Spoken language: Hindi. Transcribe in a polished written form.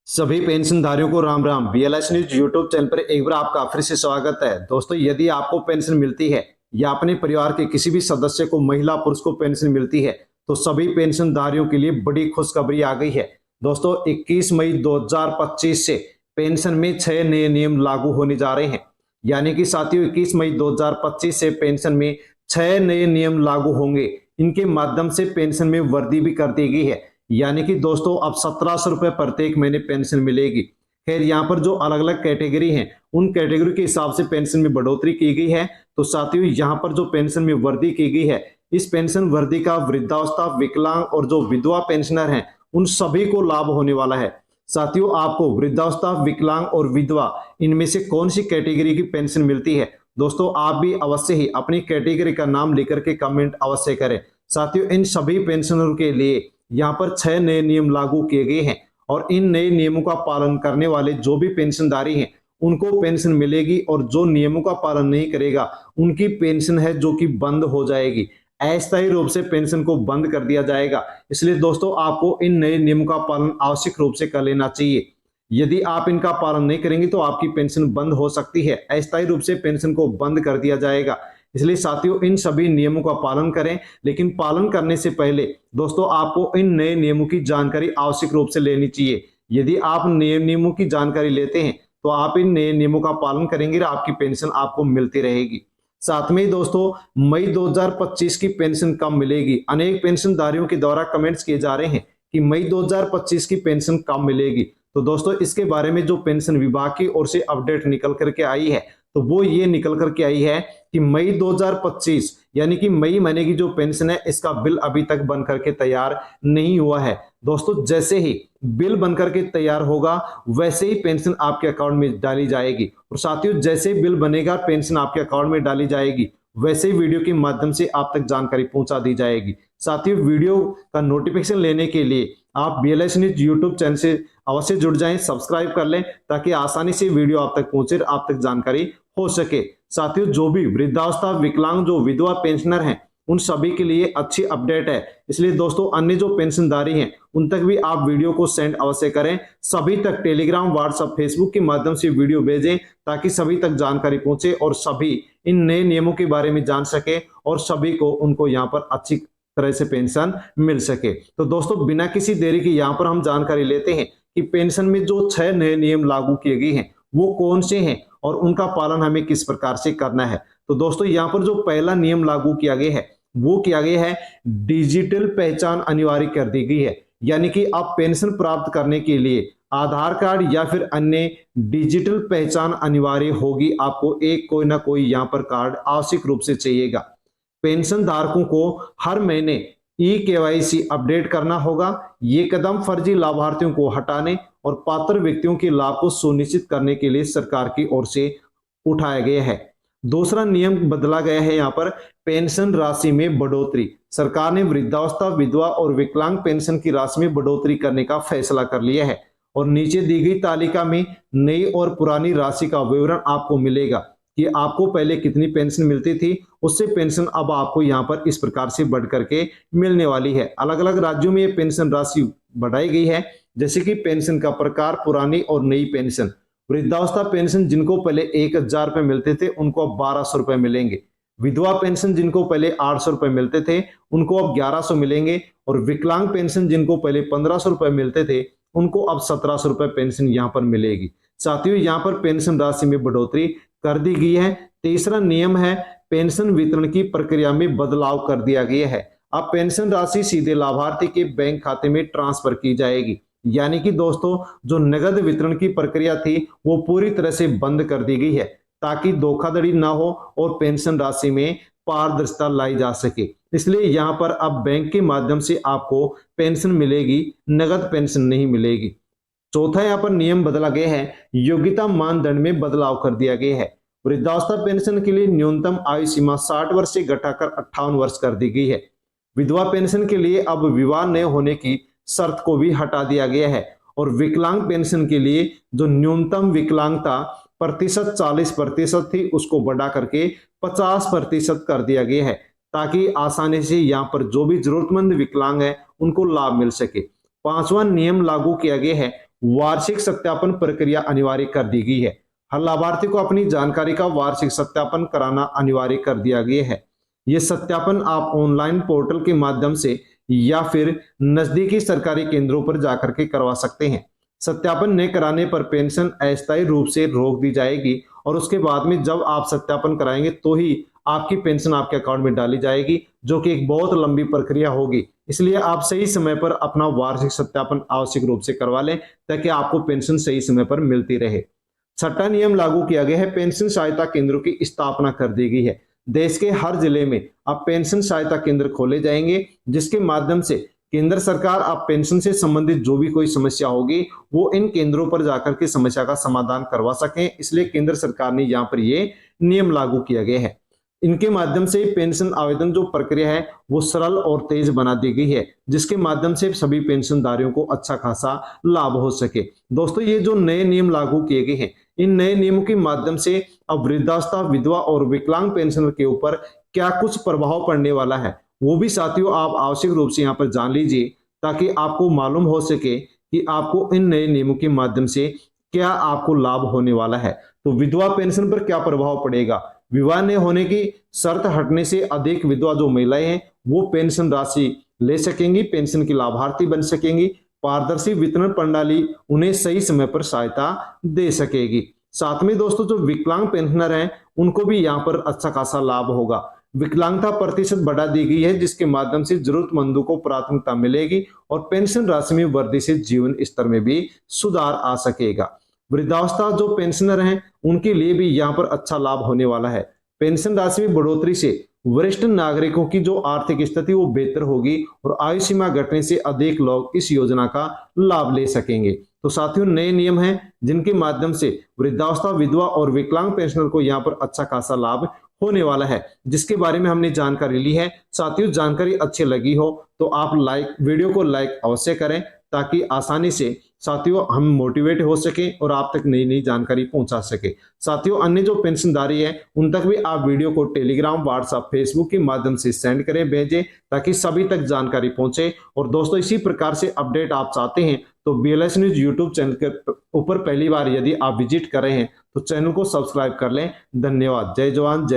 सभी पेंशनधारियों को Ram Ram. BLS news YouTube channel पर एक बार आपका फिर से स्वागत है। दोस्तों, यदि आपको पेंशन मिलती है या अपने परिवार के किसी भी सदस्य को, महिला पुरुष को पेंशन मिलती है, तो सभी पेंशनधारियों के लिए बड़ी खुशखबरी आ गई है। दोस्तों, 21 मई 2025 से पेंशन में 6 नए नियम लागू होने जा रहे हैं। यानी कि साथियों, 21 मई 2025 से पेंशन में 6 नए नियम लागू होंगे। इनके माध्यम से पेंशन में वृद्धि भी कर दी गई है। यानी कि दोस्तों, अब 1700 रुपए प्रत्येक महीने पेंशन मिलेगी। खैर, यहाँ पर जो अलग अलग कैटेगरी हैं, उन कैटेगरी के हिसाब से पेंशन में बढ़ोतरी की गई है। तो साथियों, यहाँ पर जो पेंशन में वृद्धि की गई है, इस पेंशन वृद्धि का वृद्धावस्था, विकलांग और जो विधवा पेंशनर हैं, उन सभी को लाभ होने वाला है। साथियों, आपको वृद्धावस्था, विकलांग और विधवा, इनमें से कौन सी कैटेगरी की पेंशन मिलती है? दोस्तों, आप भी अवश्य ही अपनी कैटेगरी का नाम लेकर के कमेंट अवश्य करें। साथियों, इन सभी पेंशनरों के लिए यहाँ पर 6 नए नियम लागू किए गए हैं और इन नए नियमों का पालन करने वाले जो भी पेंशनधारी हैं, उनको पेंशन मिलेगी, और जो नियमों का पालन नहीं करेगा, उनकी पेंशन है जो कि बंद हो जाएगी। अस्थायी रूप से पेंशन को बंद कर दिया जाएगा। इसलिए दोस्तों, आपको इन नए नियमों का पालन आवश्यक रूप से कर लेना चाहिए। यदि आप इनका पालन नहीं करेंगे तो आपकी पेंशन बंद हो सकती है। अस्थायी रूप से पेंशन को बंद कर दिया जाएगा। इसलिए साथियों, इन सभी नियमों का पालन करें। लेकिन पालन करने से पहले दोस्तों, आपको इन नए नियमों की जानकारी आवश्यक रूप से लेनी चाहिए। यदि आप नए नियमों की जानकारी लेते हैं तो आप इन नए नियमों का पालन करेंगे और आपकी पेंशन आपको मिलती रहेगी। साथ में ही दोस्तों, मई 2025 की पेंशन कब मिलेगी? अनेक पेंशनधारियों के द्वारा कमेंट्स किए जा रहे हैं कि मई 2025 की पेंशन कब मिलेगी। तो दोस्तों, इसके बारे में जो पेंशन विभाग की ओर से अपडेट निकल करके आई है, तो वो ये निकल करके आई है कि मई 2025 यानी कि मई महीने की जो पेंशन है, इसका बिल अभी तक बन करके तैयार नहीं हुआ है। दोस्तों, जैसे ही बिल बन करके तैयार होगा, वैसे ही पेंशन आपके अकाउंट में डाली जाएगी। और साथियों, जैसे बिल बनेगा, पेंशन आपके अकाउंट में डाली जाएगी, वैसे ही वीडियो के माध्यम से आप तक जानकारी पहुंचा दी जाएगी। साथियों, वीडियो का नोटिफिकेशन लेने के लिए आप बीएलएस न्यूज यूट्यूब चैनल से अवश्य जुड़ जाएं, सब्सक्राइब कर लें, ताकि आसानी से वीडियो आप तक पहुंचे, आप तक जानकारी हो सके। साथियों, जो भी वृद्धावस्था, विकलांग, जो विधवा पेंशनर हैं, उन सभी के लिए अच्छी अपडेट है। इसलिए दोस्तों, अन्य जो पेंशनधारी हैं, उन तक भी आप वीडियो को सेंड अवश्य करें। सभी तक टेलीग्राम, व्हाट्सएप, फेसबुक के माध्यम से वीडियो भेजें, ताकि सभी तक जानकारी पहुंचे और सभी इन नए नियमों के बारे में जान सके और सभी को उनको यहाँ पर अच्छी तरह से पेंशन मिल सके। तो दोस्तों, बिना किसी देरी के यहाँ पर हम जानकारी लेते हैं कि पेंशन में जो 6 नए नियम लागू किए गए हैं, वो कौन से हैं और उनका पालन हमें किस प्रकार से करना है। तो दोस्तों, यहाँ पर जो पहला नियम लागू किया गया है, वो किया गया है, डिजिटल पहचान अनिवार्य कर दी गई है। यानी कि आप पेंशन प्राप्त करने के लिए आधार कार्ड या फिर अन्य डिजिटल पहचान अनिवार्य होगी। आपको एक कोई ना कोई यहाँ पर कार्ड आवश्यक रूप से चाहिएगा। पेंशन धारकों को हर महीने ई-केवाईसी अपडेट करना होगा। ये कदम फर्जी लाभार्थियों को हटाने और पात्र व्यक्तियों के लाभ को सुनिश्चित करने के लिए सरकार की ओर से उठाया गया है। दूसरा नियम बदला गया है, यहाँ पर पेंशन राशि में बढ़ोतरी। सरकार ने वृद्धावस्था, विधवा और विकलांग पेंशन की राशि में बढ़ोतरी करने का फैसला कर लिया है और नीचे दी गई तालिका में नई और पुरानी राशि का विवरण आपको मिलेगा कि आपको पहले कितनी पेंशन मिलती थी, उससे पेंशन अब आपको यहाँ पर इस प्रकार से बढ़ करके मिलने वाली है। अलग अलग राज्यों में ये पेंशन राशि बढ़ाई गई है, जैसे कि पेंशन का प्रकार, पुरानी और नई पेंशन। वृद्धावस्था पेंशन जिनको पहले 1000 रुपए मिलते थे, उनको अब 1200 रुपए मिलेंगे। विधवा पेंशन जिनको पहले 800 रुपए मिलते थे, उनको अब 1100 मिलेंगे। और विकलांग पेंशन जिनको पहले 1500 रुपए मिलते थे, उनको अब 1700 रुपए पेंशन यहाँ पर मिलेगी। साथियों, यहाँ पर पेंशन राशि में बढ़ोतरी कर दी गई है। तीसरा नियम है, पेंशन वितरण की प्रक्रिया में बदलाव कर दिया गया है। अब पेंशन राशि सीधे लाभार्थी के बैंक खाते में ट्रांसफर की जाएगी। यानी कि दोस्तों, जो नगद वितरण की प्रक्रिया थी, वो पूरी तरह से बंद कर दी गई है, ताकि धोखाधड़ी ना हो और पेंशन राशि में पारदर्शिता लाई जा सके। इसलिए यहाँ पर अब बैंक के माध्यम से आपको पेंशन मिलेगी, नगद पेंशन नहीं मिलेगी। चौथा यहाँ पर नियम बदला गया है, योग्यता मानदंड में बदलाव कर दिया गया है। वृद्धावस्था पेंशन के लिए न्यूनतम आयु सीमा 60 वर्ष से घटाकर 58 वर्ष कर दी गई है। विधवा पेंशन के लिए अब विवाह न होने की शर्त को भी हटा दिया गया है। और विकलांग पेंशन के लिए जो न्यूनतम विकलांगता प्रतिशत 40% थी, उसको बढ़ा करके 50% कर दिया गया है, ताकि आसानी से यहाँ पर जो भी जरूरतमंद विकलांग है, उनको लाभ मिल सके। पांचवा नियम लागू किया गया है, वार्षिक सत्यापन प्रक्रिया अनिवार्य कर दी गई है। हर लाभार्थी को अपनी जानकारी का वार्षिक सत्यापन कराना अनिवार्य कर दिया गया है। ये सत्यापन आप ऑनलाइन पोर्टल के माध्यम से या फिर नजदीकी सरकारी केंद्रों पर जाकर के करवा सकते हैं। सत्यापन न कराने पर पेंशन अस्थायी रूप से रोक दी जाएगी और उसके बाद में जब आप सत्यापन कराएंगे तो ही आपकी पेंशन आपके अकाउंट में डाली जाएगी, जो कि एक बहुत लंबी प्रक्रिया होगी। इसलिए आप सही समय पर अपना वार्षिक सत्यापन आवश्यक रूप से करवा लें ताकि आपको पेंशन सही समय पर मिलती रहे। छठा नियम लागू किया गया है, पेंशन सहायता केंद्रों की स्थापना कर दी गई है। देश के हर जिले में अब पेंशन सहायता केंद्र खोले जाएंगे, जिसके माध्यम से केंद्र सरकार अब पेंशन से संबंधित जो भी कोई समस्या होगी वो इन केंद्रों पर जाकर के समस्या का समाधान करवा सकें। इसलिए केंद्र सरकार ने यहाँ पर ये नियम लागू किया गया है। इनके माध्यम से पेंशन आवेदन जो प्रक्रिया है वो सरल और तेज बना दी गई है, जिसके माध्यम से सभी पेंशनधारियों को अच्छा खासा लाभ हो सके। दोस्तों, ये जो नए नियम लागू किए गए हैं, इन नए नियमों के माध्यम से अब वृद्धावस्था, विधवा और विकलांग पेंशनर के ऊपर क्या कुछ प्रभाव पड़ने वाला है वो भी साथियों आप आवश्यक रूप से यहाँ पर जान लीजिए, ताकि आपको मालूम हो सके कि आपको इन नए नियमों के माध्यम से क्या आपको लाभ होने वाला है। तो विधवा पेंशन पर क्या प्रभाव पड़ेगा? विवाह न होने की शर्त हटने से अधिक विधवा जो महिलाएं हैं वो पेंशन राशि ले सकेंगी, पेंशन की लाभार्थी बन सकेंगी। पारदर्शी वितरण प्रणाली उन्हें सही समय पर सहायता दे सकेगी। साथ में दोस्तों, जो विकलांग पेंशनर हैं उनको भी यहाँ पर अच्छा खासा लाभ होगा। विकलांगता प्रतिशत बढ़ा दी गई है, जिसके माध्यम से जरूरतमंदों को प्राथमिकता मिलेगी और पेंशन राशि में वृद्धि से जीवन स्तर में भी सुधार आ सकेगा। वृद्धावस्था जो पेंशनर हैं उनके लिए भी यहाँ पर अच्छा लाभ होने वाला है। पेंशन राशि में बढ़ोतरी से वरिष्ठ नागरिकों की जो आर्थिक स्थिति वो बेहतर होगी और आयु सीमा घटने से अधिक लोग इस योजना का लाभ ले सकेंगे। तो साथियों, नए नियम हैं जिनके माध्यम से वृद्धावस्था, विधवा और विकलांग पेंशनर को यहाँ पर अच्छा खासा लाभ होने वाला है, जिसके बारे में हमने जानकारी ली है। साथियों, जानकारी अच्छी लगी हो तो आप वीडियो को लाइक अवश्य करें, ताकि आसानी से साथियों हम मोटिवेट हो सके और आप तक नई नई जानकारी पहुंचा सके। साथियों, अन्य जो पेंशनधारी है उन तक भी आप वीडियो को टेलीग्राम, व्हाट्सएप, फेसबुक के माध्यम से सेंड करें, भेजें, ताकि सभी तक जानकारी पहुंचे। और दोस्तों, इसी प्रकार से अपडेट आप चाहते हैं तो BLS न्यूज यूट्यूब चैनल के ऊपर पहली बार यदि आप विजिट कर रहे हैं तो चैनल को सब्सक्राइब कर लें। धन्यवाद। जय जवान जय